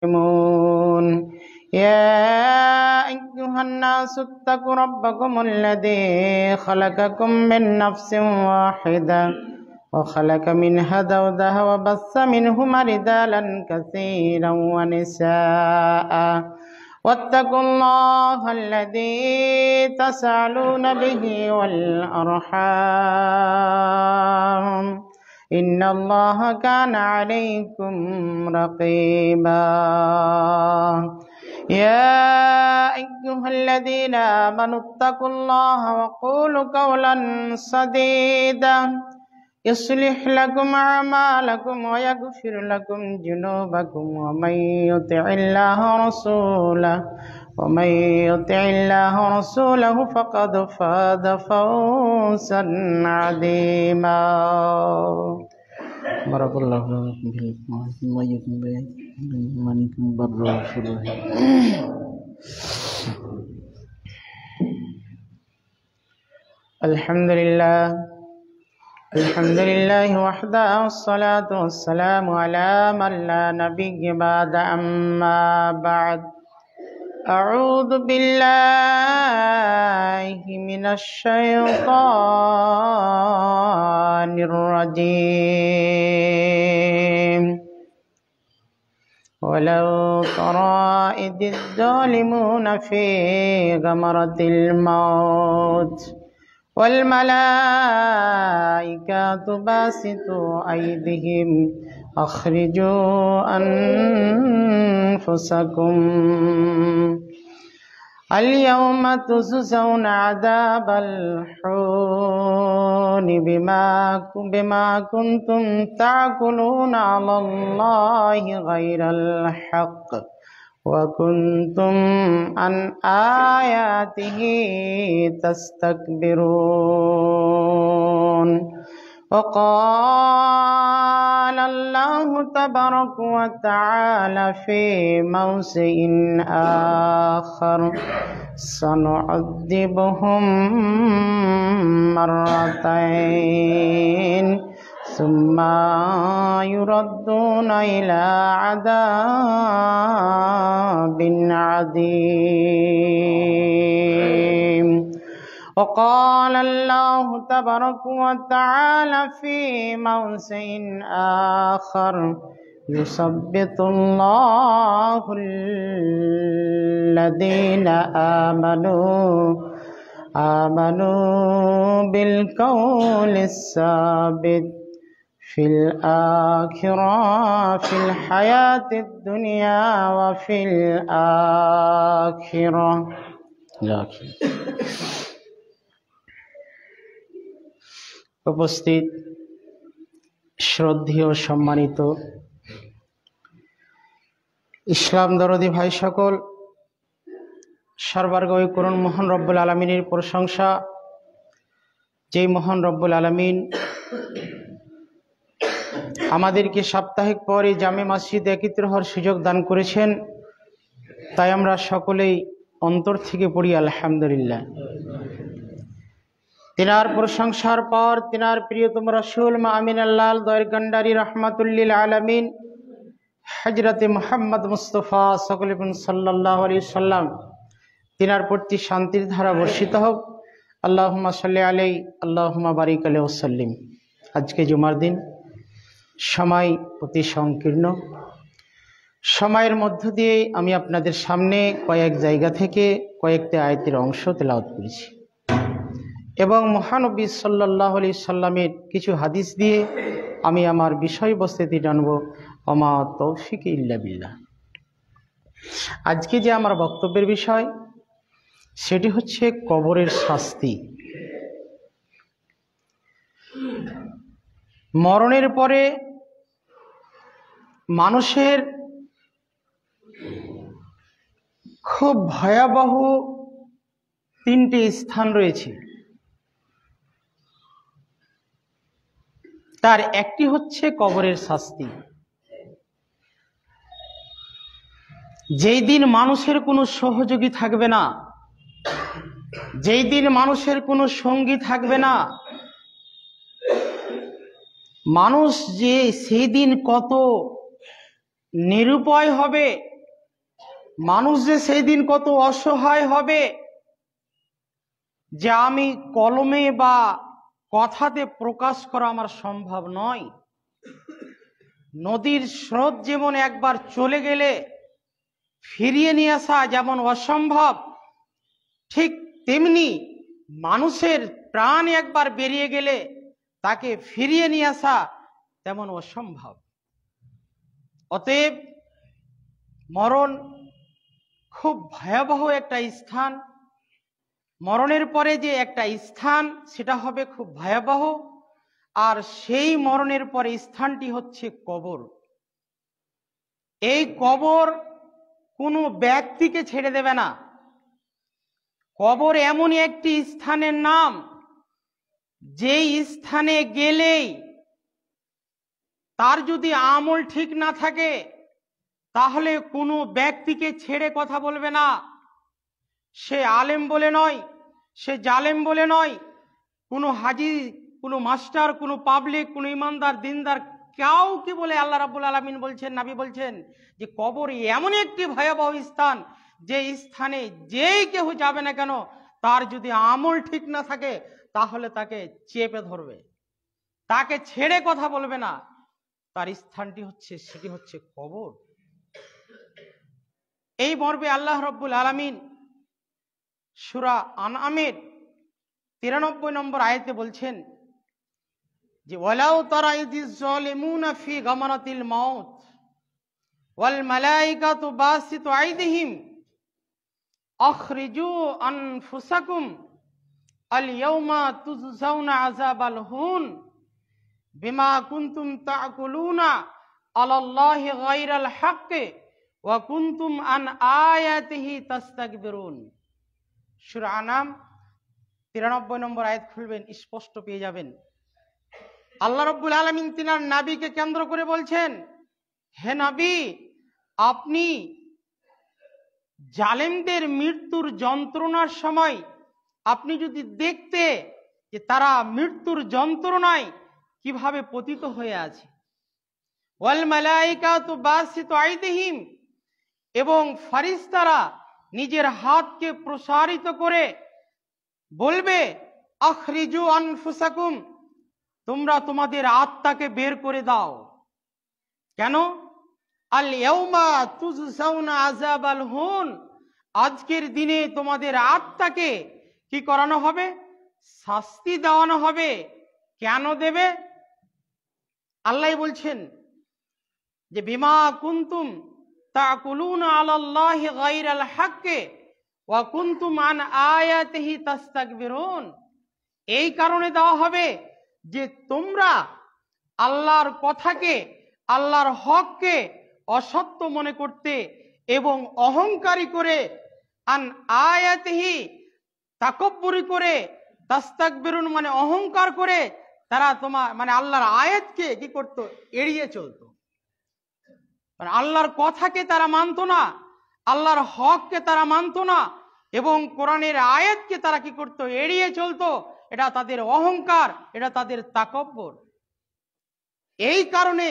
يا أيها الناس اتقوا ربكم الذي خلقكم من نفس واحدة وخلق منها زوجها وبث منهما رجالا كثيرا ونساء واتقوا الله الذي تسألون به والأرحام إن الله كان عليكم رقيبا يا أيها الذين آمنوا اتقوا الله وقولوا قولا سديدا يصلح لكم أعمالكم ويغفر لكم ذنوبكم ومن يطع الله ورسوله فقد فاز فوزا عظيما. بارك الله لكم في القرآن ويكم بإيمانكم بر رسوله. الحمد لله وحده والصلاة والسلام على من لا نبي بعد. أما بعد أعوذ بالله من الشيطان الرجيم. ولو ترى إذ الظالمون في غمرة الموت والملائكة باسطوا أيديهم أخرجوا أنفسكم اليوم تجزون عذاب الحون بما كنتم تعقلون على الله غير الحق وكنتم عن آياته تستكبرون. وقال الله تبارك وتعالى في موضع آخر سنعذبهم مرتين ثم يردون إلى عذاب عظيم. وقال الله تبارك وتعالى في موضع آخر يثبت الله الذين آمنوا بالقول الثابت في الآخرة في الحياة الدنيا وفي الآخرة. উপস্থিত শ্রদ্ধেয় সম্মানিত ইসলাম দরদি ভাই সকল, সর্বার্গই করুণ মহান রব্বুল আলামিনের প্রশংসা, যেই মহান রব্বুল আলামিন আমাদেরকে সাপ্তাহিক পরে জামে মসজিদে একত্র হওয়ার সুযোগ দান করেছেন, তাই আমরা সকলেই অন্তর থেকে পড়ি আলহামদুলিল্লাহ। তিনার প্রশংসার পর তিনার প্রিয়তম রাসূল আমিনাল্লাহ দয়ের গন্ডারি রহমাতুল্লিল আলামিন হযরতে মুহাম্মদ মুস্তাফা সাল্লাল্লাহু আলাইহি সাল্লাম তিনার প্রতি শান্তির ধারা বর্ষিত হোক। আল্লাহুম্মা সাল্লি আলাইহি আল্লাহুম্মা বারিক আলাইহি ওয়াসাল্লিম। আজকে জুমার দিন, সময় অতি সংকীর্ণ, সময়ের মধ্য দিয়ে আমি আপনাদের সামনে কয়েক জায়গা থেকে কয়েকটি আয়াতের অংশ তেলাওয়াত করেছি এবং মহানবী সাল্লাল্লাহু আলাইহি সাল্লামের কিছু হাদিস দিয়ে আমি আমার বিষয়বস্তুটি জানব। ওমা তৌফিক ইল্লা বিল্লাহ। আজকে যে আমার বক্তব্যের বিষয় সেটি হচ্ছে কবরের শাস্তি। মরণের পরে মানুষের খুব ভয়াবহ তিনটি স্থান রয়েছে। তার একটি হচ্ছে কবরের শাস্তি। যেই দিন মানুষের কোনো সহযোগী থাকবে না, যেই দিন মানুষের কোনো সঙ্গী থাকবে না, মানুষ যে সেই দিন কত নিরুপায় হবে, মানুষ যে সেই দিন কত অসহায় হবে, যে আমি কলমে বা কথাতে প্রকাশ করা আমার সম্ভব নয়। নদীর স্রোত যেমন একবার চলে গেলে ফিরিয়ে নিয়ে আসা যেমন অসম্ভব, ঠিক তেমনি মানুষের প্রাণ একবার বেরিয়ে গেলে তাকে ফিরিয়ে নিয়ে আসা তেমন অসম্ভব। অতএব মরণ খুব ভয়াবহ একটা স্থান। মরণের পরে যে একটা স্থান, সেটা হবে খুব ভয়াবহ। আর সেই মরণের পরে স্থানটি হচ্ছে কবর। এই কবর কোনো ব্যক্তিকে ছেড়ে দেবে না। কবর এমনই একটি স্থানের নাম, যেই স্থানে গেলেই তার যদি আমল ঠিক না থাকে তাহলে কোনো ব্যক্তিকে ছেড়ে কথা বলবে না। সে আলেম বলে নয়, সে জালেম বলে নয়, কোনো হাজি, কোনো মাস্টার, কোনো পাবলিক, কোনো ইমানদার, দিনদার, কাউকে বলে আল্লাহ রাব্বুল আলামিন বলছেন, নবী বলছেন যে কবর এমন একটি ভয়াবহ স্থান, যে স্থানে যেই কেউ যাবে না কেন তার যদি আমল ঠিক না থাকে তাহলে তাকে চেপে ধরবে, তাকে ছেড়ে কথা বলবে না। তার স্থানটি হচ্ছে, সেটি হচ্ছে কবর। এই মর্মে আল্লাহ রাব্বুল আলামিন সূরা আনআমের 93 নম্বর আয়াতে বলছেন যে ওয়ালাউ তারা ইযিজ যালিমুনা ফি গামারাতিল মাউত ওয়াল মালাইকাতু বাসিতু আইদিহিম আখরিজু আনফুসাকুম আল ইয়াউমা তুজজাউনা আযাবাল হুন বিমা কুনতুম তাকুলুনা আলাল্লাহি গায়রাল হাক্কি ওয়া কুনতুম আন আয়াতিহি তাস্তাকবিরুন। সূরা আনাম 93 নম্বর আয়াত খুলবেন, স্পষ্ট পেয়ে যাবেন। আল্লাহ রাব্বুল আলামিন তিনার নবীকে কেন্দ্র করে বলছেন, হে নবী, আপনি জালেমদের মৃত্যুর যন্ত্রণার সময় আপনি যদি দেখতে যে তারা মৃত্যুর যন্ত্রণায় কিভাবে পতিত হয়ে আছে, ওয়াল মালাইকাতু বাসিতু আইদিহিম, এবং ফেরেশতারা নিজের হাতকে প্রসারিত করে বলবে আখরিজু আনফুসাকুম, তোমরা তোমাদের আত্মাকে বের করে দাও। কেন? আল ইয়াউমা তুজজাউনা আযাবাল হুন, আজকের দিনে তোমাদের আত্মাকে কি করানো হবে? শাস্তি দেওয়ানো হবে। কেন দেবে? আল্লাহ বলছেন যে বিমা কুনতুম তাকুলুনা আলাল্লাহি গায়রাল হাক্কি ওয়া কুনতুম আন আয়াতিহি তাস্তাকবিরুন। এই কারণে দেওয়া হবে যে তোমরা আল্লাহর কথাকে, আল্লাহর হককে অসত্য মনে করতে এবং অহংকারী করে, আন আয়াতিহি তাকব্বুরি করে, তাস্তাকবিরুন মানে অহংকার করে তারা তোমার মানে আল্লাহর আয়াতকে কি করতো? এড়িয়ে চলতো। মানে আল্লাহর কথাকে তারা মানতো না, আল্লাহর হককে তারা মানতো না, এবং কোরআনের আয়াতকে তারা কি করতো? এড়িয়ে চলতো। এটা তাদের অহংকার, এটা তাদের তাকব্বর। এই কারণে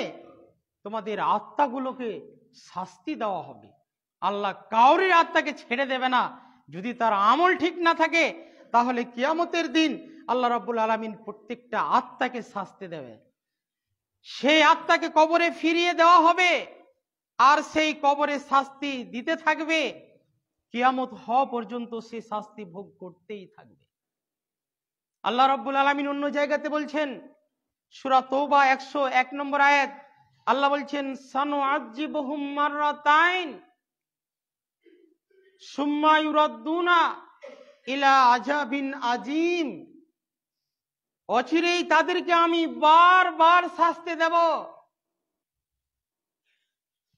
তোমাদের আত্মাগুলোকে শাস্তি দেওয়া হবে। আল্লাহ কাউরির আত্মাকে ছেড়ে দেবে না। যদি তার আমল ঠিক না থাকে তাহলে কিয়ামতের দিন আল্লাহ রাব্বুল আলামিন প্রত্যেকটা আত্মাকে শাস্তি দেবে। সেই আত্মাকে কবরে ফিরিয়ে দেওয়া হবে, আর সেই কবরে শাস্তি দিতে থাকবে, কিয়ামত হওয়া পর্যন্ত সেই শাস্তি ভোগ করতেই থাকবে। আল্লাহ রাব্বুল আলামিন অন্য জায়গাতে বলছেন, সূরা তওবা 101 নম্বর আয়াত, আল্লাহ বলছেন সানুআযিবুহুম মাররাতাইন সুম্মা ইউরাদ্দুনা ইলা আযাবিন আযীম, অচিরেই তাদেরকে আমি বারবার শাস্তি দেব,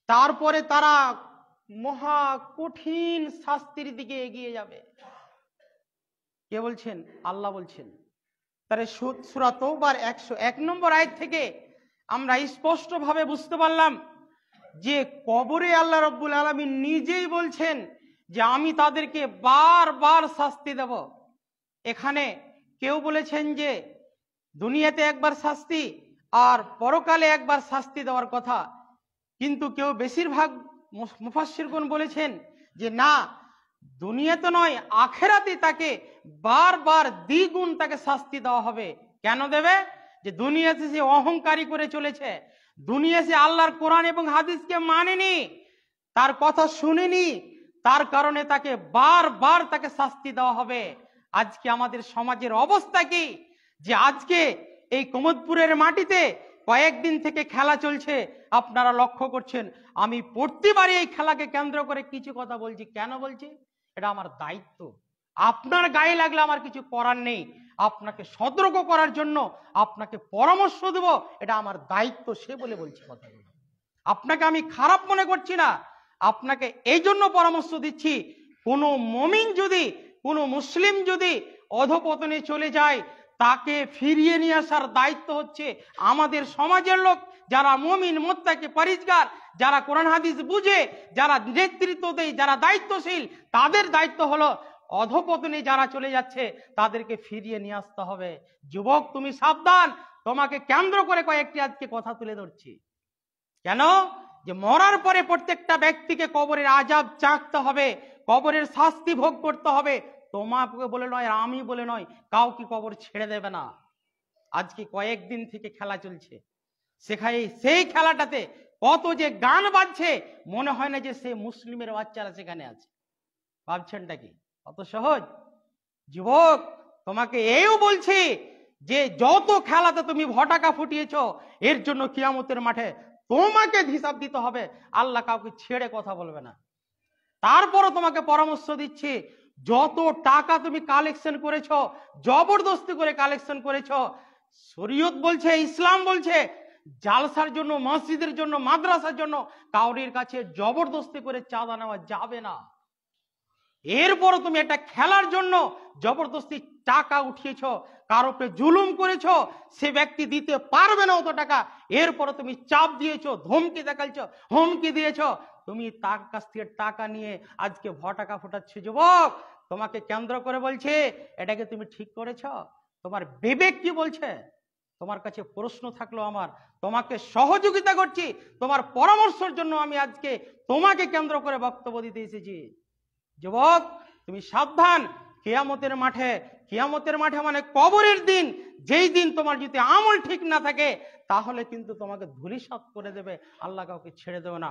তারপরে তারা মহা কঠিন শাস্তির দিকে এগিয়ে যাবে। কে বলছেন? আল্লাহ বলছেন। তাহলে সূরা তওবার 101 নম্বর আয়াত থেকে আমরা স্পষ্ট ভাবে বুঝতে পারলাম যে কবরে আল্লাহ রাব্বুল আলামিন নিজেই বলছেন যে আমি তাদেরকে বারবার শাস্তি দেব। এখানে কেউ বলেছেন যে দুনিয়াতে একবার শাস্তি আর পরকালে একবার শাস্তি দেওয়ার কথা, কিন্তু কেউ বেশিরভাগ মুফাসসিরগণ বলেছেন যে না, দুনিয়াতে নয় আখেরাতে তাকে বারবার দ্বিগুণ তাকে শাস্তি দেওয়া হবে। কেন দেবে? যে দুনিয়াতে সে অহংকারী করে চলেছে, দুনিয়া সে আল্লাহর কোরআন এবং হাদিসকে মানেনি, তার কথা শুনেনি, তার কারণে তাকে বারবার তাকে শাস্তি দেওয়া হবে। আজকে আমাদের সমাজের অবস্থা কি? যে আজকে এই কোমদপুরের মাটিতে কয়েকদিন থেকে খেলা চলছে, আপনারা লক্ষ্য করছেন। আমি প্রতিবারই এই খেলাকে কেন্দ্র করে কিছু কথা বলছি। কেন বলছি? এটা আমার দায়িত্ব। আপনার গায়ে লাগলে আমার কিছু করার নেই, আপনাকে সতর্ক করার জন্য আপনাকে পরামর্শ দেব, এটা আমার দায়িত্ব, সে বলে বলছি কথাগুলো। আপনাকে আমি খারাপ মনে করছি না, আপনাকে এই জন্য পরামর্শ দিচ্ছি, কোনো মুমিন যদি, কোনো মুসলিম যদি অধপতনে চলে যায়, তাকে ফিরিয়ে নিয়ে আসার দায়িত্ব হচ্ছে আমাদের সমাজের লোক, যারা মুমিন মুত্তাকি পরিষ্কার, যারা কোরআন হাদিস বুঝে, যারা নেতৃত্ব দেয়, যারা দায়িত্বশীল, তাদের দায়িত্ব হলো অধপতনে যারা চলে যাচ্ছে তাদেরকে ফিরিয়ে নিয়ে আসতে হবে। যুবক তুমি সাবধান, তোমাকে কেন্দ্র করে কয়েকটি আজকে কথা তুলে ধরছি। কেন? যে মরার পরে প্রত্যেকটা ব্যক্তিকে কবরের আযাব চাকতে হবে, কবরের শাস্তি ভোগ করতে হবে। তোমাকে বলে নয়, আমি বলে নয়, কাউকে কবর ছেড়ে দেবে না। আজকে কয়েকদিন থেকে খেলা চলছে, সেখানে সেই খেলাটাতে কত যে গান বাজছে, মনে হয় না যে সে মুসলিমের বাচ্চারা সেখানে আছে। ভাবছেনটা কি অত সহজ? যুবক তোমাকে এও বলছি যে যত খেলাতে তুমি ভটাকা ফুটিয়েছ, এর জন্য কিয়ামতের মাঠে তোমাকে হিসাব দিতে হবে। আল্লাহ কাউকে ছেড়ে কথা বলবে না। তারপরও তোমাকে পরামর্শ দিচ্ছি, যত টাকা তুমি কালেকশন করেছো, জবরদস্তি করে কালেকশন করেছো, শরীয়ত বলছে, ইসলাম বলছে, জালসার জন্য, মসজিদের জন্য, মাদ্রাসার জন্য কাউরির কাছে জবরদস্তি করে চাঁদা নেওয়া যাবে না। এরপরও তুমি এটা খেলার জন্য জবরদস্তি টাকা উঠিয়েছ, কার উপরে জুলুম করেছ, সে ব্যক্তি দিতে পারবে না অত টাকা, এরপরও তুমি চাপ দিয়েছো, ধমকি দেখাইছো, হুমকি দিয়েছ, তুমি তার কাছ থেকে টাকা নিয়ে আজকে ভটাকা ফোটাচ্ছ। যুবক তোমাকে কেন্দ্র করে বলছে, এটাকে তুমি ঠিক করেছ? তোমার বিবেক কি বলছে? তোমার কাছে প্রশ্ন থাকলো আমার, তোমাকে সহযোগিতা করছি, তোমার পরামর্শের জন্য আমি আজকে তোমাকে কেন্দ্র করে বক্তব্য দিতে এসেছি। যুবক তুমি সাবধান, কিয়ামতের মাঠে, কিয়ামতের মাঠে মানে কবরের দিন, যেই দিন তোমার যদি আমল ঠিক না থাকে, তাহলে কিন্তু তোমাকে ধূলিসাৎ করে দেবে, আল্লাহ কাউকে ছেড়ে দেবে না,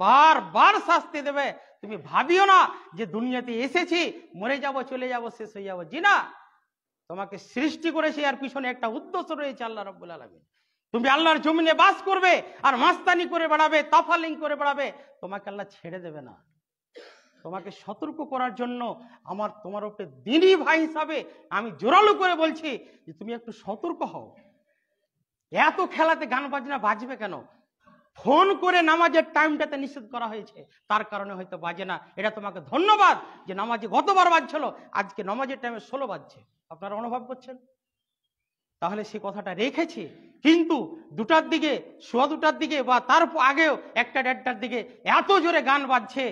বারবার শাস্তি দেবে। তুমি ভাবিও না যে দুনিয়াতে এসেছি, মরে যাব, চলে যাব, শেষ হয়ে যাব। জি না, তোমাকে সৃষ্টি করেছে, আর পিছনে একটা উদ্দেশ্য রয়েছে আল্লাহ রাব্বুল আলামিন। তুমি আল্লাহর জমিনে বাস করবে আর মাস্তানি করে বেড়াবে, তাফালিং করে বেড়াবে, তোমাকে আল্লাহ ছেড়ে দেবে না। তোমাকে সতর্ক করার জন্য আমার তোমার উপরে দিনী ভাই হিসাবে আমি জোরালো করে বলছি যে তুমি একটু সতর্ক হও। এত খেলাতে গান বাজনা বাজবে কেন? ফোন করে নামাজের টাইমটাতে নিষেধ করা হয়েছে, তার কারণে হয়তো বাজে না। এটা তোমাকে ধন্যবাদ যে নামাজে গতবার বাজছিল, আজকে নামাজের টাইমে 16 বাজছে। আপনারা অনুভব করছেন? তাহলে সে কথাটা রেখেছি, কিন্তু 2টার দিকে, সোয়া 2টার দিকে বা তার আগেও 1টা 1:30টার দিকে এত জোরে গান বাজছে,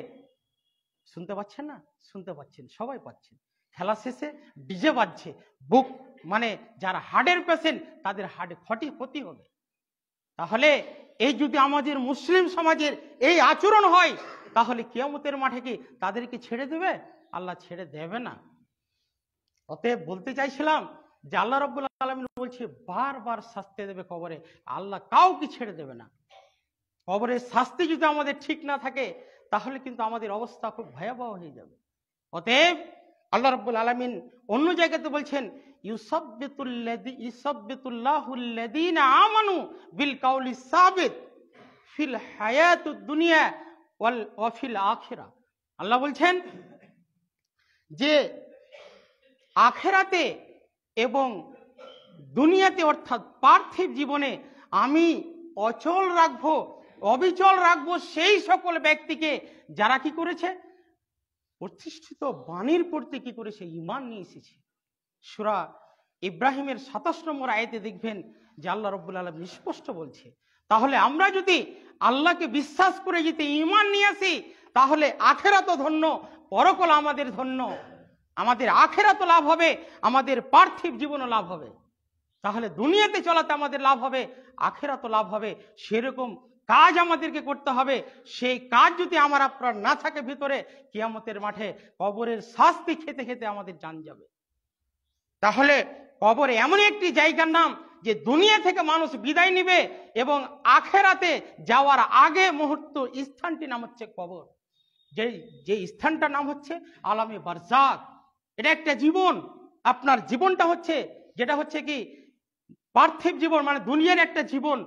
শুনতে পাচ্ছেন না? শুনতে পাচ্ছেন, সবাই পাচ্ছেন। খেলা শেষে ডিজে বাজছে, বুক মানে যারা হার্টের পেশেন্ট তাদের হার্টে ক্ষতি হবে। তাহলে এই যদি আমাদের মুসলিম সমাজের এই আচরণ হয়, তাহলে কিয়ামতের মাঠে কি তাদেরকে ছেড়ে দেবে? আল্লাহ ছেড়ে দেবে না। অতএব বলতে চাইছিলাম যে আল্লাহ রাব্বুল আলামিন বলছে বারবার শাস্তি দেবে কবরে, আল্লাহ কাউকে ছেড়ে দেবে না। কবরের শাস্তি যদি আমাদের ঠিক না থাকে, তাহলে কিন্তু আমাদের অবস্থা খুব ভয়াবহ হয়ে যাবে। অতএব আল্লাহ রাব্বুল আলামিন অন্য জায়গাতে বলছেন, ইউসাব্বিতুল্লাহুল্লাযীনা আমানু বিল কাউলি সাবিত ফিল হায়াতুদ দুনিয়া ওয়া ফিল আখিরাহ। আল্লাহ বলছেন যে আখিরাতে এবং দুনিয়াতে, অর্থাৎ পার্থিব জীবনে আমি অচল রাখবো, অবিচল রাখবো সেই সকল ব্যক্তিকে যারা কি করেছে, প্রতিষ্ঠিত বাণীর প্রতি কি করেছে, ঈমান নিয়ে এসেছে। সূরা ইব্রাহিমের 27 নম্বর আয়াতে দেখবেন যে আল্লাহ রাব্বুল আলামিন স্পষ্ট বলছে। তাহলে আমরা যদি আল্লাহকে বিশ্বাস করে যদি ঈমান নিয়ে আসি, তাহলে আখিরাতও ধন্য, পরকাল আমাদের ধন্য, আমাদের আখিরাতও লাভ হবে, আমাদের পার্থিব জীবনও লাভ হবে। তাহলে দুনিয়াতে চলাতে আমাদের লাভ হবে, আখিরাতও লাভ হবে। সেরকম কাজ আমাদেরকে করতে হবে, সেই কাজ যদি আমার আপনার না থাকে ভিতরে, কিয়ামতের মাঠে কবরের শাস্তি খেতে খেতে আমাদের জান যাবে। তাহলে কবর এমন একটি জায়গার নাম যে দুনিয়া থেকে মানুষ বিদায় নিবে এবং আখেরাতে যাওয়ার আগে মুহূর্ত স্থানটির নাম হচ্ছে কবর। যে স্থানটার নাম হচ্ছে আলামে বারজাক। এটা একটা জীবন। আপনার জীবনটা হচ্ছে যেটা হচ্ছে কি পার্থিব জীবন, মানে দুনিয়ার একটা জীবন।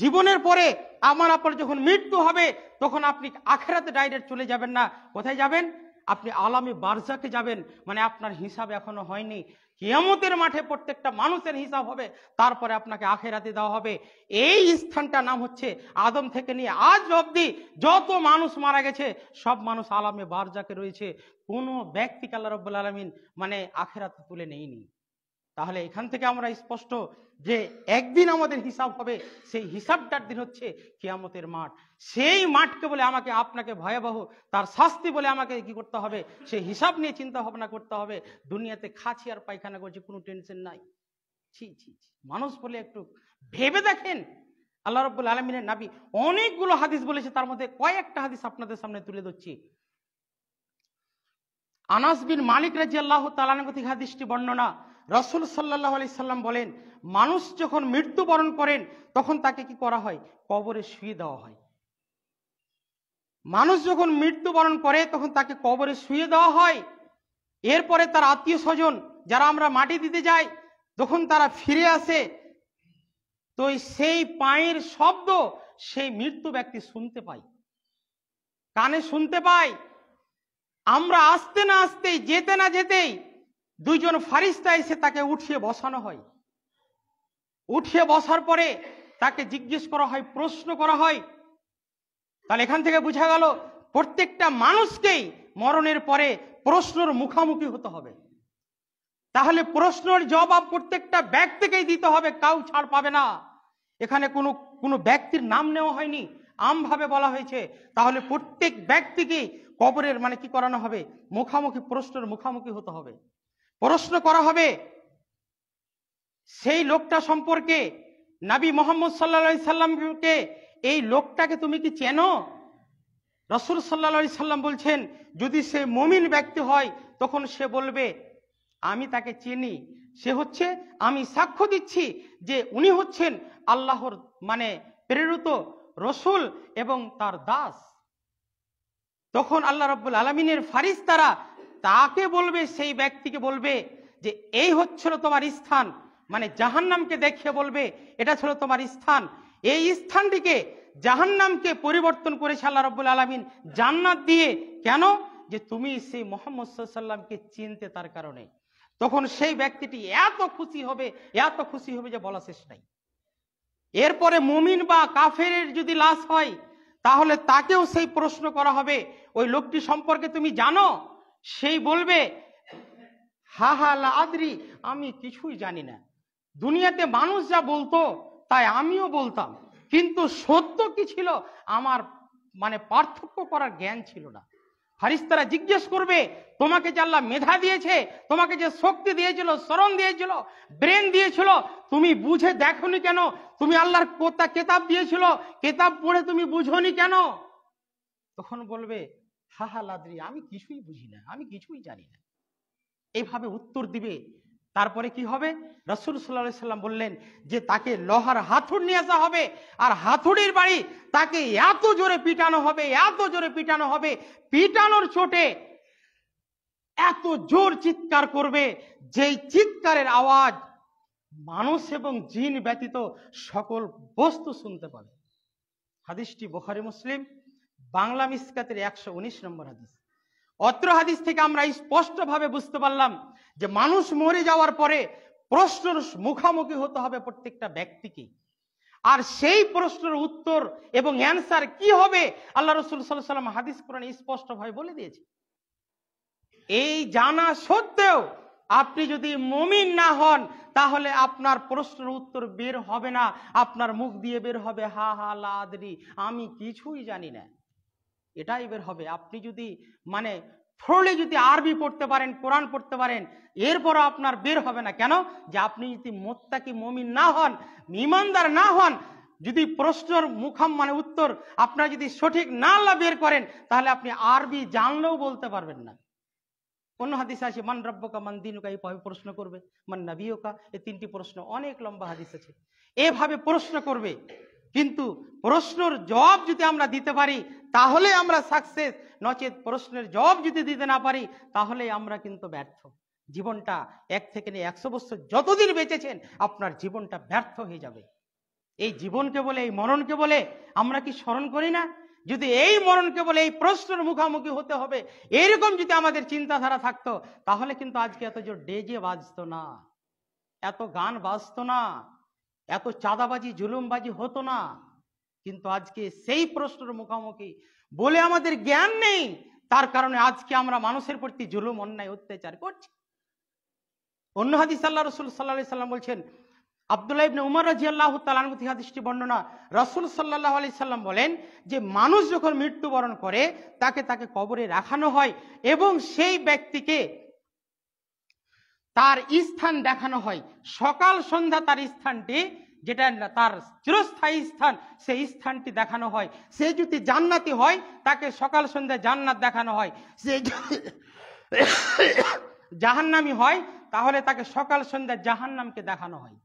জীবনের পরে আমার আপনার যখন মৃত্যু হবে তখন আপনি আখেরাতে ডাইরেক্ট চলে যাবেন না। কোথায় যাবেন? আপনি আলামে বারজাকে যাবেন। মানে আপনার হিসাব এখনো হয়নি। কিয়ামতের মাঠে প্রত্যেকটা মানুষের হিসাব হবে, তারপরে আপনাকে আখেরাতে দেওয়া হবে। এই স্থানটার নাম হচ্ছে আদম থেকে নিয়ে আজ অবধি যত মানুষ মারা গেছে সব মানুষ আলামে বারজাকে রয়েছে। কোনো ব্যক্তিকে আল্লাহ রাব্বুল আলামিন মানে আখেরাতে তুলে নেয়নি। তাহলে এখান থেকে আমরা স্পষ্ট যে একদিন আমাদের হিসাব হবে, সেই হিসাবটার দিন হচ্ছে কিয়ামতের মাঠ। সেই মাঠকে বলে আমাকে আপনাকে ভয়াবহ, তার শাস্তি বলে আমাকে কি করতে হবে, সেই হিসাব নিয়ে চিন্তা ভাবনা করতে হবে। দুনিয়াতে খাচ্ছি আর পায়খানা করছি, কোনো টেনশন নাই। ছি ছি ছি, মানুষ বলে একটু ভেবে দেখেন। আল্লাহ রাব্বুল আলামিনের নবী অনেকগুলো হাদিস বলেছে, তার মধ্যে কয়েকটা হাদিস আপনাদের সামনে তুলে ধরছি। আনাস বিন মালিক রাদিয়াল্লাহু তাআলা আনহু থেকে হাদিসটি বর্ণনা। রাসূল সাল্লাল্লাহু আলাইহি সাল্লাম বলেন, মানুষ যখন মৃত্যুবরণ করেন তখন তাকে কি করা হয়? কবরে শুয়ে দেওয়া হয়। মানুষ যখন মৃত্যুবরণ করে তখন তাকে কবরে শুয়ে দেওয়া হয়। এরপরে তার আত্মীয় স্বজন যারা আমরা মাটি দিতে যাই, তখন তারা ফিরে আসে, তো সেই পায়ের শব্দ সেই মৃত্যু ব্যক্তি শুনতে পায়, কানে শুনতে পায়। আমরা আসতে না আসতেই, যেতে না যেতেই দুইজন ফারিস্তা এসে তাকে উঠিয়ে বসানো হয়। উঠিয়ে বসার পরে তাকে জিজ্ঞেস করা হয়, প্রশ্ন করা হয়। তাহলে এখান থেকে বোঝা গেল প্রত্যেকটা মানুষকেই মরণের পরে প্রশ্নের মুখোমুখি হতে হবে। তাহলে প্রশ্নের জবাব প্রত্যেকটা ব্যক্তিকেই দিতে হবে, কাউ ছাড় পাবে না। এখানে কোনো ব্যক্তির নাম নেওয়া হয়নি, আমভাবে বলা হয়েছে। তাহলে প্রত্যেক ব্যক্তিকে কবরের মানে কি করানো হবে? মুখোমুখি, প্রশ্নের মুখোমুখি হতে হবে। প্রশ্ন করা হবে সেই লোকটা সম্পর্কে। নবী মুহাম্মদ সাল্লাল্লাহু আলাইহি সাল্লামকে, এই লোকটাকে তুমি কি চেনো? রাসূল সাল্লাল্লাহু আলাইহি সাল্লাম বলছেন, যদি সে মুমিন ব্যক্তি হয় তখন সে বলবে আমি তাকে চিনি, সে হচ্ছে, আমি সাক্ষ্য দিচ্ছি যে উনি হচ্ছেন আল্লাহর মানে প্রেরিত রসুল এবং তার দাস। তখন আল্লাহ রাব্বুল আলামিনের ফারিস্তারা তাকে বলবে, সেই ব্যক্তিকে বলবে যে এই হচ্ছিল তোমার স্থান, মানে জাহান্নামকে দেখিয়ে বলবে এটা ছিল তোমার স্থান। এই স্থানটিকে জাহান্নামকে পরিবর্তন করেছে আল্লাহ রাব্বুল আলামিন জান্নাত দিয়ে। কেন? যে তুমি সেই মুহাম্মদ সাল্লাল্লাহু আলাইহি সাল্লামকে চিনতে, তার কারণে। তখন সেই ব্যক্তিটি এত খুশি হবে, এত খুশি হবে যে বলা শেষ নাই। এরপরে মুমিন বা কাফেরের যদি লাশ হয় তাহলে তাকেও সেই প্রশ্ন করা হবে, ওই লোকটি সম্পর্কে তুমি জানো? সেই বলবে হা হা লা আদরি, আমি কিছুই জানি না। দুনিয়াতে মানুষ যা বলতো তাই আমিও বলতাম, কিন্তু সত্য কি ছিল আমার মানে পার্থক্য করার জ্ঞান ছিল না। ফারিস্তারা জিজ্ঞেস করবে, তোমাকে যে আল্লাহ মেধা দিয়েছে, তোমাকে যে শক্তি দিয়েছিল, স্মরণ দিয়েছিল, ব্রেন দিয়েছিল, তুমি বুঝে দেখোনি কেন? তুমি আল্লাহর কেতাব দিয়েছিল, কেতাব পড়ে তুমি বুঝোনি কেন? তখন বলবে হা হা লাদ্রি, আমি কিছুই বুঝি না, আমি কিছুই জানি না। এইভাবে উত্তর দিবে। তারপরে কি হবে? রাসূল সাল্লাল্লাহু আলাইহি সাল্লাম বললেন যে তাকে লোহার হাতুড়ি নিয়ে আসা হবে, আর হাতুড়ির বাড়ি তাকে এত জোরে পিটানো হবে, এত জোরে পিটানো হবে, পিটানোর চোটে এত জোর চিৎকার করবে, যেই চিৎকারের আওয়াজ মানুষ এবং জিন ব্যতীত সকল বস্তু শুনতে পাবে। হাদিসটি বুখারী মুসলিম বাংলা মিসকাতের 119 নম্বর হাদিস। অত্র হাদিস থেকে আমরা স্পষ্টভাবে বুঝতে পারলাম যে মানুষ মরে যাওয়ার পরে প্রশ্নের মুখোমুখি হতে হবে প্রত্যেকটা ব্যক্তিকে। আর সেই প্রশ্নের উত্তর এবং অ্যান্সার কি হবে আল্লাহ রাসূল সাল্লাল্লাহু আলাইহি ওয়াসাল্লাম হাদিস কোরআনে স্পষ্টভাবে বলে দিয়েছে। এই জানা সত্ত্বেও আপনি যদি মুমিন না হন তাহলে আপনার প্রশ্নের উত্তর বের হবে না, আপনার মুখ দিয়ে বের হবে হা হা লা আদরি, আমি কিছুই জানি না, এটাই বের হবে। আপনি যদি মানে থ্রোলি যদি আরবি পড়তে পারেন, কোরআন পড়তে পারেন, এরপরও আপনার বের হবে না। কেন? যে আপনি যদি মুত্তাকি মুমিন না হন, ঈমানদার না হন, যদি প্রশ্নের মানে উত্তর আপনারা যদি সঠিক না বের করেন, তাহলে আপনি আরবি জানলেও বলতে পারবেন না। অন্য হাদিস আছে মান রব্বুকা মান দীনুকা, এইভাবে প্রশ্ন করবে, মান নাবিয়ুকা, এই তিনটি প্রশ্ন, অনেক লম্বা হাদিস আছে, এভাবে প্রশ্ন করবে। কিন্তু প্রশ্নের জবাব যদি আমরা দিতে পারি তাহলে আমরা সাকসেস, নচেত প্রশ্নের জবাব যদি দিতে না পারি তাহলে আমরা কিন্তু ব্যর্থ। জীবনটা 1 থেকে 100 বছর যতদিন বেঁচেছেন আপনার জীবনটা ব্যর্থ হয়ে যাবে। এই জীবনকে বলে, এই মরণকে বলে আমরা কি স্মরণ করি না? যদি এই মরণকে বলে এই প্রশ্নের মুখোমুখি হতে হবে, এরকম যদি আমাদের চিন্তাধারা থাকতো, তাহলে কিন্তু আজকে এত জোর ডেজে বাজতো না, এত গান বাজতো না, এত চাঁদাবাজি জুলুমবাজি হতো না। কিন্তু আজকে সেই প্রশ্নের মুখোমুখি বলে আমাদের জ্ঞান নেই, তার কারণে আজকে আমরা মানুষের প্রতি জুলুম অন্যায় অত্যাচার করছি। অন্য হাদিস আল্লাহ রাসূল সাল্লাল্লাহু আলাইহি সাল্লাম বলছেন, আব্দুল্লাহ ইবনে উমর রাদিয়াল্লাহু তাআলা আনহু থেকে হাদিসটি বর্ণনা, রাসূল সাল্লাল্লাহু আলাইহি সাল্লাম বলেন যে মানুষ যখন মৃত্যুবরণ করে তাকে কবরে রাখানো হয় এবং সেই ব্যক্তিকে তার স্থান দেখানো হয়, সকাল সন্ধ্যা তার স্থানটি, যেটা তার চিরস্থায়ী স্থান, সেই স্থানটি দেখানো হয়। সে যদি জান্নাতি হয় তাকে সকাল সন্ধ্যা জান্নাত দেখানো হয়, সে যদি জাহান্নামী হয় তাহলে তাকে সকাল সন্ধ্যা জাহান্নামকে দেখানো হয়।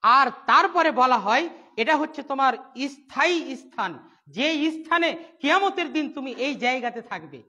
আর তারপরে বলা হয় এটা হচ্ছে তোমার স্থায়ী স্থান, যে স্থানে কিয়ামতের দিন তুমি এই জায়গাতে থাকবে।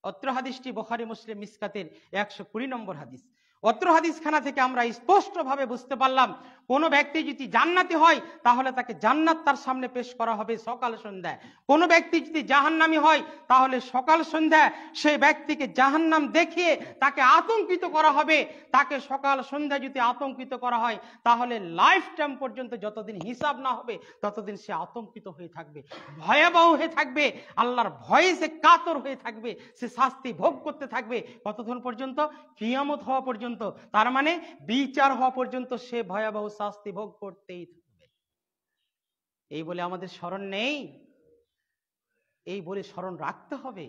অত্র হাদিসটি বুখারী মুসলিম মিসকাতের 120 নম্বর হাদিস। অত্র হাদিসখানা থেকে আমরা স্পষ্টভাবে বুঝতে পারলাম, কোন ব্যক্তি যদি জান্নাতি হয় তাহলে তাকে জান্নাত তার সামনে পেশ করা হবে সকাল সন্ধ্যায়। কোন ব্যক্তি যদি জাহান্নামী হয় তাহলে সকাল সন্ধ্যায় সেই ব্যক্তিকে জাহান্নাম দেখিয়ে তাকে আতঙ্কিত করা হবে। তাকে সকাল সন্ধ্যায় যদি আতঙ্কিত করা হয় তাহলে লাইফ টাইম পর্যন্ত যতদিন হিসাব না হবে ততদিন সে আতঙ্কিত হয়ে থাকবে, ভয়াবহ হয়ে থাকবে, আল্লাহর ভয়ে সে কাতর হয়ে থাকবে, সে শাস্তি ভোগ করতে থাকবে। কতক্ষণ পর্যন্ত? কিয়ামত হওয়া পর্যন্ত। তার মানে বিচার হওয়া পর্যন্ত সে ভয়াবহ শাস্তি ভোগ করতেই থাকবে। এই বলে আমাদের স্মরণ নেই, এই বলে স্মরণ রাখতে হবে।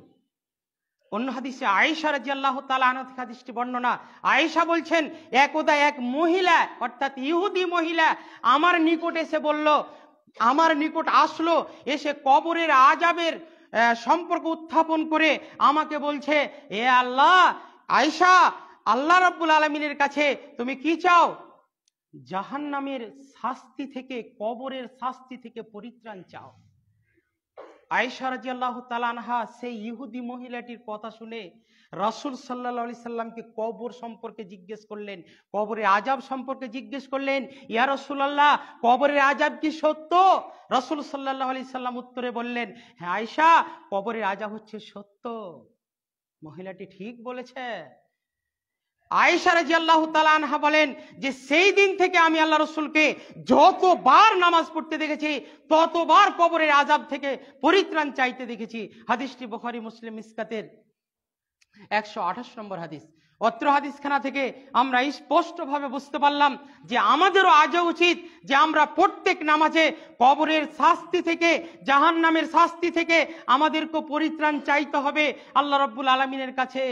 অন্য হাদিসে আয়েশা রাদিয়াল্লাহু তাআলা আনহা থেকে হাদিসটি বর্ণনা, আয়েশা বলছেন একদা এক মহিলা, অর্থাৎ ইহুদি মহিলা আমার নিকট এসে বলল, আমার নিকট আসলো, এসে কবরের আযাবের সম্পর্ক উত্থাপন করে আমাকে বলছে, এ আল্লাহ, আয়েশা, আল্লাহ রাব্বুল আলামিনের কাছে তুমি কি চাও? জাহান্নামের শাস্তি থেকে, কবরের শাস্তি থেকে পরিত্রাণ চাও। আয়েশা রাদিয়াল্লাহু তাআলা আনহা সেই ইহুদি মহিলাটির কথা শুনে রাসূল সাল্লাল্লাহু আলাইহি সাল্লামকে কবর সম্পর্কে জিজ্ঞেস করলেন, কবরের আযাব সম্পর্কে জিজ্ঞেস করলেন। ইয়া রাসূলুল্লাহ, কবরের আযাব কি সত্য? রাসূল সাল্লাল্লাহু আলাইহি সাল্লাম উত্তরে বললেন, হ্যাঁ আয়েশা, কবরের আযাব হচ্ছে সত্য। মহিলাটি ঠিক বলেছে। আয়েশা রাদিয়াল্লাহু তাআলা আনহা বলেন যে সেই দিন থেকে আমি আল্লাহ রাসূলকে যতবার নামাজ পড়তে দেখেছি ততবার কবরের আযাব থেকে পরিত্রাণ চাইতে দেখেছি। হাদিসটি বুখারী মুসলিম মিসকাতের 128 নম্বর হাদিস। অত্র হাদিসখানা থেকে আমরা স্পষ্টভাবে বুঝতে পারলাম যে আমাদেরও আজও উচিত যে আমরা প্রত্যেক নামাজে কবরের শাস্তি থেকে, জাহান্নামের শাস্তি থেকে আমাদেরকে পরিত্রাণ চাইতে হবে আল্লাহ রাব্বুল আলামিনের কাছে।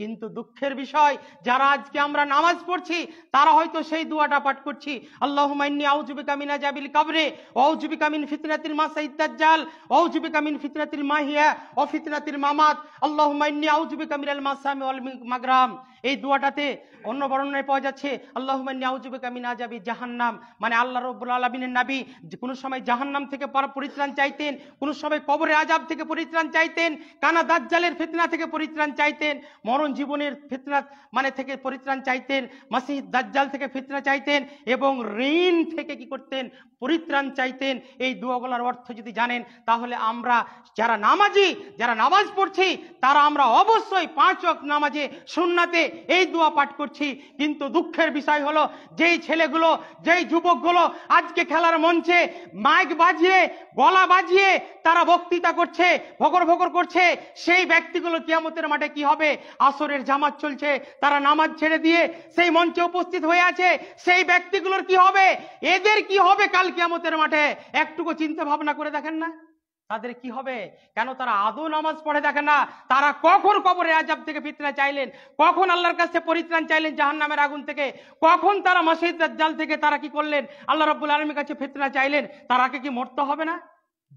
কিন্তু দুঃখের বিষয়, যারা আজকে আমরা নামাজ পড়ছি তারা হয়তো সেই দোয়াটা পাঠ করছি, আল্লাহুম্মা ইন্নী আউযু বিকা মিন আযাবিল কবরে ওয়া আউযু বিকা মিন ফিতনাতিল মাসিহিদ দাজ্জাল ওয়া আউযু বিকা মিন ফিতনাতিল মাহিয়া ওয়া ফিতনাতিল মামাত আল্লাহুম্মা ইন্নী আউযু বিকা মিনাল মাসামি ওয়াল মাগরাম। এই দোয়াটাতে অন্য বর্ণনায় পাওয়া যাচ্ছে আল্লাহুম্মা ইন্নী আউযু বিকা মিন আযাবি জাহান্নাম, মানে আল্লাহ রাব্বুল আলামিনের নবী কোন সময় জাহান্নাম থেকে পরিত্রাণ চাইতেন, কোন সময় কবরের আযাব থেকে পরিত্রাণ চাইতেন, কানা দাজ্জালের ফিতনা থেকে পরিত্রাণ চাইতেন, মরণ জীবনের ফিতনা মানে থেকে পরিত্রাণ চাইতেন, মাসিহিদ দাজ্জাল থেকে ফিতনা চাইতেন এবং ঋণ থেকে কি করতেন? পরিত্রাণ চাইতেন। এই দোয়াগুলোর অর্থ যদি জানেন তাহলে আমরা যারা নামাজি, যারা নামাজ পড়ছি তারা আমরা অবশ্যই 5 ওয়াক্ত নামাজে সুন্নাতে এই দোয়া পাঠ করছি। কিন্তু দুঃখের বিষয় হলো যেই ছেলেগুলো, যেই যুবকগুলো আজকে খেলার মঞ্চে মাইক বাজিয়ে, গলা বাজিয়ে তারা বক্তৃতা করছে, ভগর ভগর করছে, সেই ব্যক্তিগুলো কিয়ামতের মাঠে কি হবে? আসরের জামাত চলছে, তারা নামাজ ছেড়ে দিয়ে সেই মঞ্চে উপস্থিত হয়ে আছে, সেই ব্যক্তিগুলোর কি হবে? এদের কি হবে কাল কিয়ামতের মাঠে? একটুকু চিন্তা ভাবনা করে দেখেন না। তাদের কি হবে? কেন তারা আদৌ নামাজ পড়ে দেখেন না? তারা কখন কবরে আযাব থেকে ফিতনা চাইলেন, কখন আল্লাহর কাছে পরিত্রাণ চাইলেন জাহান্নামের আগুন থেকে, কখন তারা মাসিহ দাজ্জাল থেকে তারা কি করলেন? আল্লাহ রাব্বুল আলামিনের কাছে ফিতনা চাইলেন। তার আগে কি মরতে হবে না?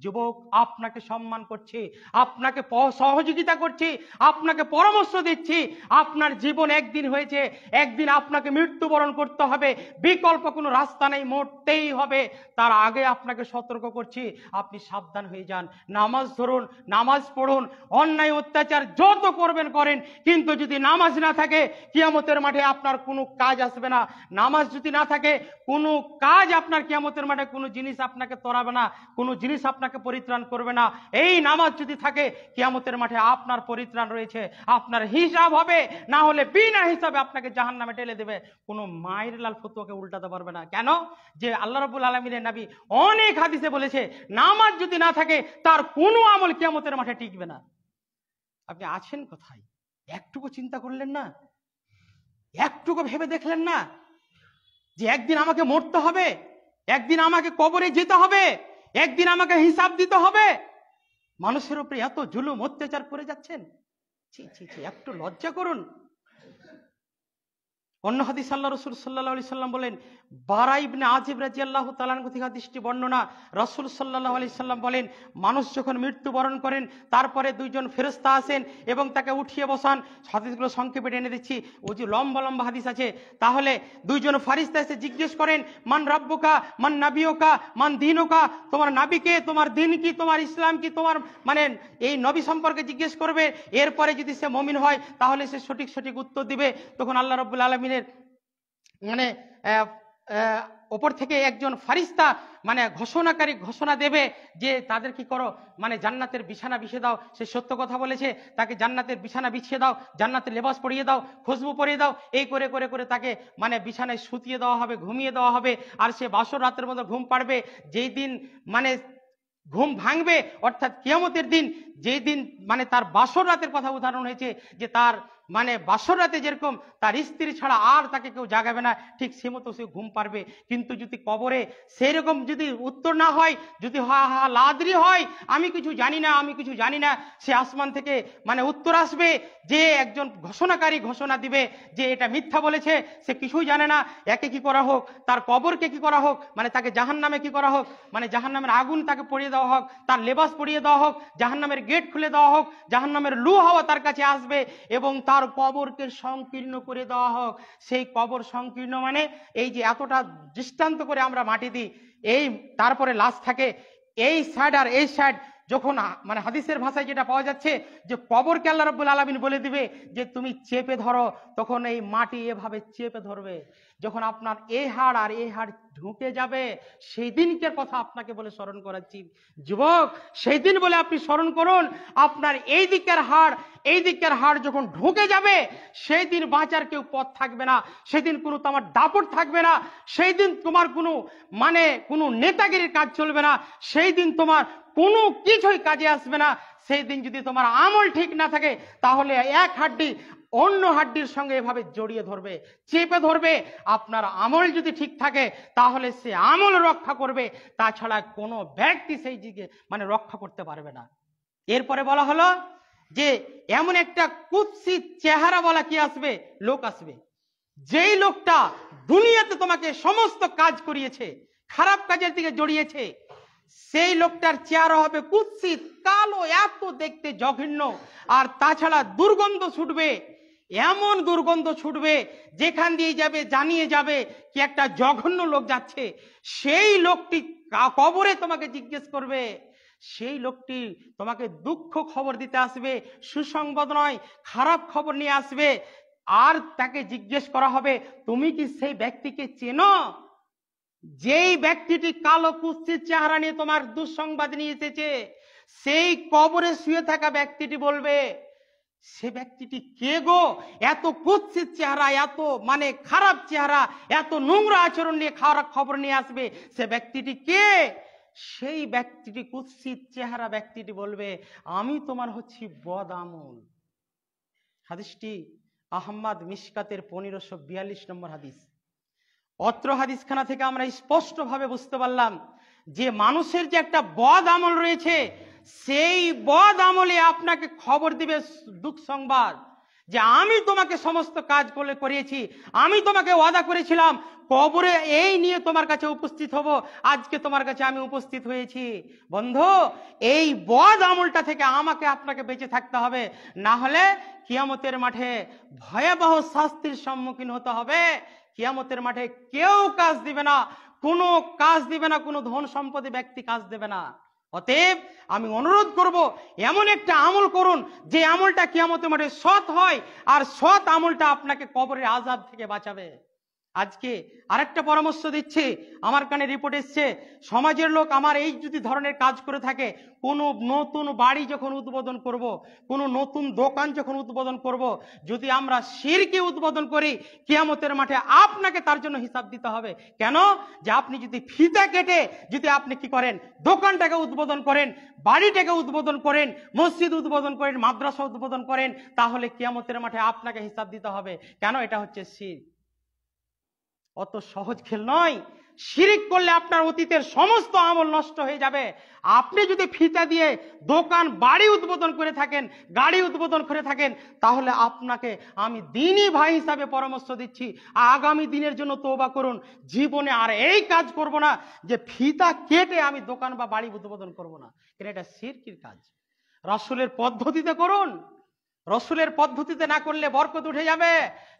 যুবক, আপনাকে সম্মান করছি, আপনাকে সহযোগিতা করছি, আপনাকে পরামর্শ দিচ্ছি। আপনার জীবন একদিন হয়েছে, একদিন আপনাকে মৃত্যুবরণ করতে হবে, বিকল্প কোনো রাস্তা নেই, মরতেই হবে। তার আগে আপনাকে সতর্ক করছি, আপনি সাবধান হয়ে যান। নামাজ ধরুন, নামাজ পড়ুন, অন্যায় অত্যাচার যত করবেন করেন, কিন্তু যদি নামাজ না থাকে কিয়ামতের মাঠে আপনার কোনো কাজ আসবে না। নামাজ যদি না থাকে কোনো কাজ আপনার কিয়ামতের মাঠে কোনো জিনিস আপনাকে তরাবে না, কোনো জিনিস আপনাকে পরিত্রাণ করবে না। এই নামাজ যদি থাকে কিয়ামতের মাঠে আপনার পরিত্রাণ রয়েছে, আপনার হিসাব হবে, না হলে বিনা হিসাবে আপনাকে জাহান্নামে ঠেলে দেবে। কোনো মায়ের লাল ফতোয়াকে উল্টাতে পারবে না। কেন? যে আল্লাহ রাব্বুল আলামিনের নবী অনেক হাদিসে বলেছে নামাজ যদি না থাকে তার কোনো আমল কিয়ামতের মাঠে টিকবে না। আপনি আছেন কোথায়? একটুকু চিন্তা করলেন না? একটুকু ভেবে দেখলেন না যে একদিন আমাকে মরতে হবে, একদিন আমাকে কবরে যেতে হবে, একদিন আমাকে হিসাব দিতে হবে? মানুষের উপরে এত জুলুম অত্যাচার করে যাচ্ছেন। ছি ছি ছি, একটু লজ্জা করুন। অন্য হাদিস আল্লাহ রাসূল সাল্লাল্লাহু আলাইহি সাল্লাম বলেন, বারা ইবনে আযিব রাদিয়াল্লাহু তাআলা আনহু থেকে হাদিসটি বর্ণনা, রাসূল সাল্লাল্লাহু আলাইহি সাল্লাম বলেন, মানুষ যখন মৃত্যুবরণ করেন তারপরে দুইজন ফেরেশতা আসেন এবং তাকে উঠিয়ে বসান। হাদিসগুলো সংক্ষেপে এনে দিচ্ছি, ওই যে লম্বা লম্বা হাদিস আছে। তাহলে দুইজন ফেরেশতা এসে জিজ্ঞেস করেন, মান রাব্বুকা, মান নাবিয়ুকা, মান দীনুকা, তোমার নবী কে, তোমার দিন কি, তোমার ইসলাম কি, তোমার মানে এই নবী সম্পর্কে জিজ্ঞেস করবে। এরপরে যদি সে মুমিন হয় তাহলে সে সঠিক সঠিক উত্তর দিবে। তখন আল্লাহ রাব্বুল আলামিনের মানে ওপর থেকে একজন ফারিস্তা মানে ঘোষণাকারী ঘোষণা দেবে যে তাদের কি করো, মানে জান্নাতের বিছানা বিছিয়ে দাও। সে সত্য কথা বলেছে, তাকে জান্নাতের বিছানা বিছিয়ে দাও, জান্নাতের লেবাস পরিয়ে দাও, খুশবু পরিয়ে দাও। এই করে করে করে তাকে মানে বিছানায় শুতিয়ে দেওয়া হবে, ঘুমিয়ে দেওয়া হবে। আর সে বাসর রাতের মতো ঘুম পাড়বে। যেই দিন মানে ঘুম ভাঙবে, অর্থাৎ কিয়ামতের দিন, যেই দিন মানে তার বাসর রাতের কথা উদাহরণ হয়েছে, যে তার মানে বাসর রাতে যেরকম তার স্ত্রী ছাড়া আর তাকে কেউ জাগাবে না, ঠিক সে মতো সে ঘুম পারবে। কিন্তু যদি কবরে সেই রকম যদি উত্তর না হয়, যদি হা হা লাদরি হয়, আমি কিছু জানি না, আমি কিছু জানি না, সে আসমান থেকে মানে উত্তর আসবে যে একজন ঘোষণাকারী ঘোষণা দিবে যে এটা মিথ্যা বলেছে, সে কিছুই জানে না। একে কি করা হোক, তার কবরকে কি করা হোক, মানে তাকে জাহান্নামে কি করা হোক, মানে জাহান্নামের আগুন তাকে পরিয়ে দেওয়া হোক, তার লেবাস পরিয়ে দেওয়া হোক, জাহান্নামের গেট খুলে দেওয়া হোক, জাহান্নামের লু হাওয়া তার কাছে আসবে এবং তার কবরকে সংকীর্ণ করে দেওয়া হোক। সেই কবর সংকীর্ণ মানে এই যে এতটা দৃষ্টান্ত করে আমরা মাটি দিই, এই তারপরে লাশ থাকে এই সাইড আর এই সাইড। যখন মানে হাদিসের ভাষায় যেটা পাওয়া যাচ্ছে যে কবরকে আল্লাহ রাব্বুল আলামিন বলে দিবে যে তুমি চেপে ধরো, তখন এই মাটি এভাবে চেপে ধরবে। যখন আপনার এই হাড় আর এই হাড় ঢুকে যাবে, সেই দিনকে কথা আপনাকে বলে স্মরণ করাচ্ছি যুবক, সেই দিন বলে আপনি স্মরণ করুন। আপনার এই দিকের হাড় এই দিকের হাড় যখন ঢুকে যাবে, সেই দিন বাঁচার কেউ পথ থাকবে না, সেদিন কোনো তোমার দাপট থাকবে না, সেই দিন তোমার কোনো মানে কোনো নেতাগিরির কাজ চলবে না, সেই দিন তোমার কোনো কিছুই কাজে আসবে না। সেই দিন যদি তোমার আমল ঠিক না থাকে তাহলে এক হাড্ডি অন্য হাড্ডির সঙ্গে এভাবে জড়িয়ে ধরবে, চেপে ধরবে। আপনার আমল যদি ঠিক থাকে তাহলে সে আমল রক্ষা করবে, তাছাড়া কোনো ব্যক্তি সেই দিকে মানে রক্ষা করতে পারবে না। এরপরে বলা হলো যে এমন একটা কুৎসিত চেহারা বলা কি আসবে, লোক আসবে, যেই লোকটা দুনিয়াতে তোমাকে সমস্ত কাজ করিয়েছে, খারাপ কাজের দিকে জড়িয়েছে, সেই লোকটার চেহারা হবে কুৎসিত, কালো, এত দেখতে জঘন্য। আর তাছাড়া দুর্গন্ধ ছুটবে, এমন দুর্গন্ধ ছুটবে যেখান দিয়ে যাবে জানিয়ে যাবে কি একটা জঘন্য লোক যাচ্ছে। সেই লোকটি কবরে তোমাকে জিজ্ঞেস করবে, সেই লোকটি তোমাকে দুঃখ খবর দিতে আসবে, সুসংবাদ নয় খারাপ খবর নিয়ে আসবে। আর তাকে জিজ্ঞেস করা হবে তুমি কি সেই ব্যক্তিকে চেনো? যেই ব্যক্তিটি কালো কুৎসিত চেহারা নিয়ে তোমার দুঃসংবাদ নিয়ে এসেছে, সেই কবরে শুয়ে থাকা ব্যক্তিটি বলবে সে ব্যক্তিটি কে গো, এত কুৎসিত চেহারা, এত মানে খারাপ চেহারা, এত নোংরা আচরণ নিয়ে খারাপ খবর নিয়ে আসবে, সে ব্যক্তিটি কে? সেই ব্যক্তিটি কুৎসিত চেহারা ব্যক্তিটি বলবে আমি তোমার হচ্ছি বদ আমল। হাদিসটি আহমদ মিশকাতের 1542 নম্বর হাদিস। অত্র হাদিসখানা থেকে আমরা স্পষ্টভাবে বুঝতে পারলাম যে মানুষের যে একটা বদ আমল রয়েছে, সেই বদ আমলে আপনাকে খবর দিবে দুঃখ সংবাদ যে আমি তোমাকে সমস্ত কাজ করিয়েছি, আমি তোমাকে ওয়াদা করেছিলাম কবরে এই নিয়ে তোমার কাছে উপস্থিত হব, আজকে তোমার কাছে আমি উপস্থিত হয়েছি। বন্ধু, এই বদ আমলটা থেকে আমাকে আপনাকে বেঁচে থাকতে হবে, না হলে কিয়ামতের মাঠে ভয়াবহ শাস্তির সম্মুখীন হতে হবে। কিয়ামতের মাঠে কেউ কাজ দিবে না, কোনো কাজ দিবে না, কোনো ধন সম্পদে ব্যক্তি কাজ দেবে না। অতএব আমি অনুরোধ করব, এমন একটা আমল করুন যে আমলটা কিয়ামতের মাঠে সৎ হয়, আর সৎ আমলটা আপনাকে কবরের আযাব থেকে বাঁচাবে। আজকে আরেকটা পরামর্শ দিচ্ছি, আমার কানে রিপোর্ট এসছে, সমাজের লোক আমার এই যদি ধরনের কাজ করে থাকে, কোনো নতুন বাড়ি যখন উদ্বোধন করব, কোনো নতুন দোকান যখন উদ্বোধন করব, যদি আমরা শিরকে উদ্বোধন করি, কিয়ামতের মাঠে আপনাকে তার জন্য হিসাব দিতে হবে। কেন? যে আপনি যদি ফিতা কেটে যদি আপনি কি করেন, দোকানটাকে উদ্বোধন করেন, বাড়িটাকে উদ্বোধন করেন, মসজিদ উদ্বোধন করেন, মাদ্রাসা উদ্বোধন করেন, তাহলে কিয়ামতের মাঠে আপনাকে হিসাব দিতে হবে। কেন? এটা হচ্ছে শিরক। অত সহজ খেল নয়। শিরিক করলে আপনার অতীতের সমস্ত আমল নষ্ট হয়ে যাবে। আপনি যদি ফিতা দিয়ে দোকান বাড়ি উদ্বোধন করে থাকেন, গাড়ি উদ্বোধন করে থাকেন, তাহলে আপনাকে আমি দিনই ভাই হিসাবে পরামর্শ দিচ্ছি, আগামী দিনের জন্য তওবা করুন। জীবনে আর এই কাজ করব না যে ফিতা কেটে আমি দোকান বা বাড়ি উদ্বোধন করব না, কারণ এটা শিরকির কাজ। রাসূলের পদ্ধতিতে করুন, রসুলের পদ্ধতিতে না করলে বরকত উঠে যাবে।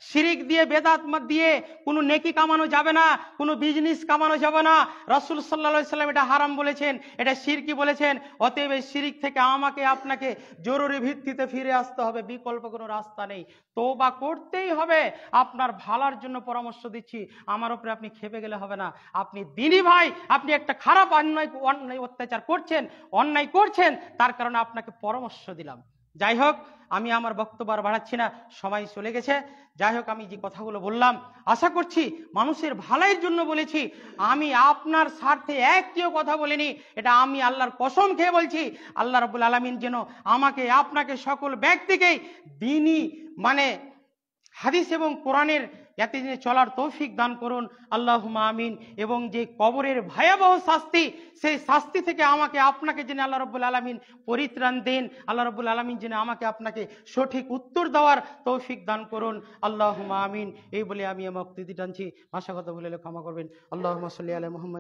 শিরিক দিয়ে, বেদাত দিয়ে কোনো নেকি কামানো যাবে না, কোনো বিজনেস কামানো যাবে না। রাসূল সাল্লাল্লাহু আলাইহি সাল্লাম এটা হারাম বলেছেন, এটা শিরকি বলেছেন। অতএব এই শিরিক থেকে আমাকে আপনাকে জরুরি ভিত্তিতে ফিরে আসতে হবে, বিকল্প কোনো রাস্তা নেই। তওবা করতেই হবে। আপনার ভালোর জন্য পরামর্শ দিচ্ছি, আমার উপরে আপনি খেপে গেলে হবে না। আপনি দিনী ভাই, আপনি একটা খারাপ অন্যায় অত্যাচার করছেন, অন্যায় করছেন, তার কারণে আপনাকে পরামর্শ দিলাম। যাই হোক, আমি আমার বক্তব্য আর বাড়াচ্ছি না, সময় চলে গেছে। যাই হোক, আমি যে কথাগুলো বললাম আশা করছি মানুষের ভালোর জন্য বলেছি, আমি আপনার স্বার্থে একটিও কথা বলিনি। এটা আমি আল্লাহর কসম খেয়ে বলছি। আল্লাহ রাব্বুল আলামিন যেন আমাকে, আপনাকে, সকল ব্যক্তিকেই দ্বীনি হাদিস এবং কোরআনের এতে চলার তৌফিক দান করুন, আল্লাহুম্মা আমিন। এবং যে কবরের ভয়াবহ শাস্তি, সেই শাস্তি থেকে আমাকে, আপনাকে যেন আল্লাহ রাব্বুল আলামিন পরিত্রাণ দেন, আল্লাহ রাব্বুল আলামিন যেন আমাকে, আপনাকে সঠিক উত্তর দেওয়ার তৌফিক দান করুন, আল্লাহুম্মা আমিন। এই বলে আমি আমার বক্তব্য টানছি, ভাষাগত ভুলে ক্ষমা করবেন। আল্লাহুম্মা সাল্লি আলা মুহাম্মদ।